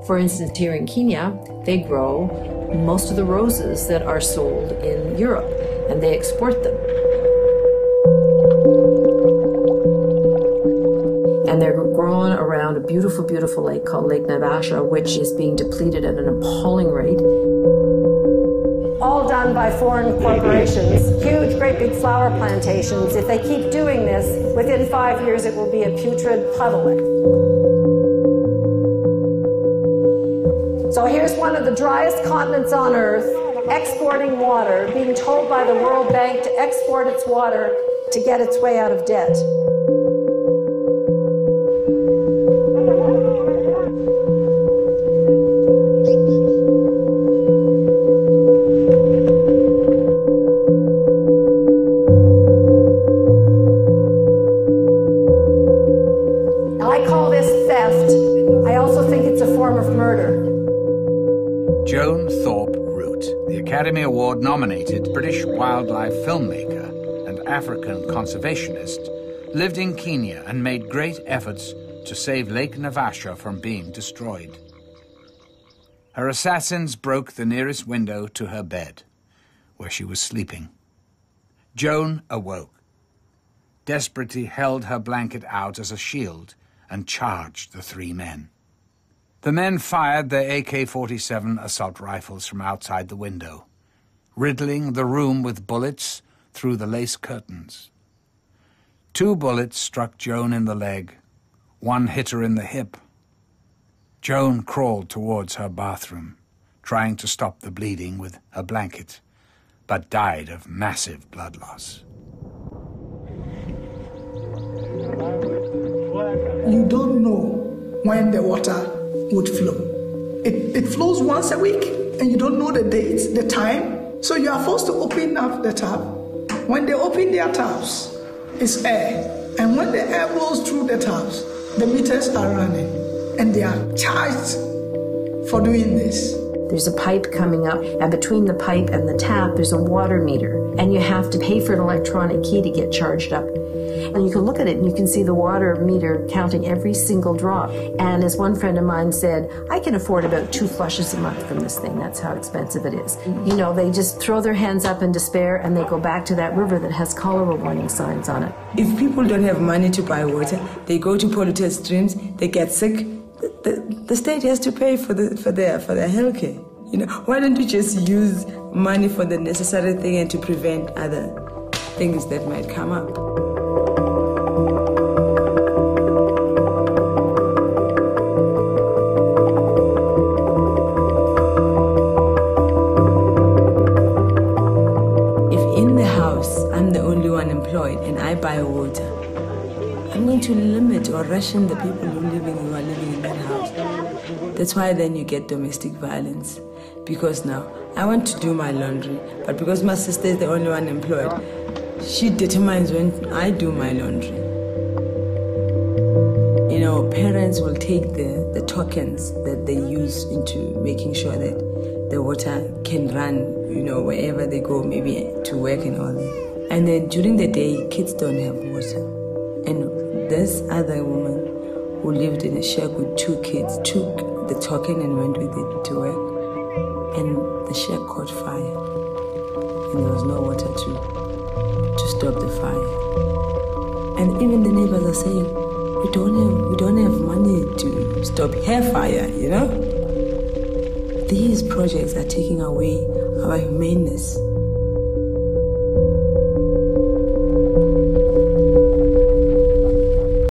For instance, here in Kenya, they grow most of the roses that are sold in Europe, and they export them. And they're grown around a beautiful, beautiful lake called Lake Naivasha, which is being depleted at an appalling rate. All done by foreign corporations, huge, great big flower plantations. If they keep doing this, within 5 years it will be a putrid puddle. So here's one of the driest continents on Earth, exporting water, being told by the World Bank to export its water to get its way out of debt. I call this theft. I also think it's a form of murder. Joan Thorpe Root, the Academy Award-nominated British wildlife filmmaker and African conservationist, lived in Kenya and made great efforts to save Lake Naivasha from being destroyed. Her assassins broke the nearest window to her bed, where she was sleeping. Joan awoke, desperately held her blanket out as a shield and charged the three men. The men fired their AK-47 assault rifles from outside the window, riddling the room with bullets through the lace curtains. 2 bullets struck Joan in the leg. 1 hit her in the hip. Joan crawled towards her bathroom, trying to stop the bleeding with a blanket, but died of massive blood loss. You don't know when the water would flow. It flows once a week, and you don't know the date, the time, so you are forced to open up the tap. When they open their taps, it's air, and when the air blows through the taps, the meters are running, and they are charged for doing this. There's a pipe coming up, and between the pipe and the tap, there's a water meter, and you have to pay for an electronic key to get charged up. And you can look at it and you can see the water meter counting every single drop. And as one friend of mine said, I can afford about 2 flushes a month from this thing. That's how expensive it is. You know, they just throw their hands up in despair and they go back to that river that has cholera warning signs on it. If people don't have money to buy water, they go to polluted streams, they get sick. The state has to pay for their health care. You know, why don't you just use money for the necessary thing and to prevent other things that might come up? And I buy water, I'm going to limit or ration the people who are living in that house. That's why then you get domestic violence. Because now I want to do my laundry, but because my sister is the only one employed, she determines when I do my laundry. You know, parents will take the tokens that they use into making sure that the water can run, you know, wherever they go, maybe to work and all that. And then during the day, kids don't have water. And this other woman who lived in a shack with 2 kids took the token and went with it to work. And the shack caught fire. And there was no water to stop the fire. And even the neighbors are saying, we don't have money to stop hair fire, you know? These projects are taking away our humaneness.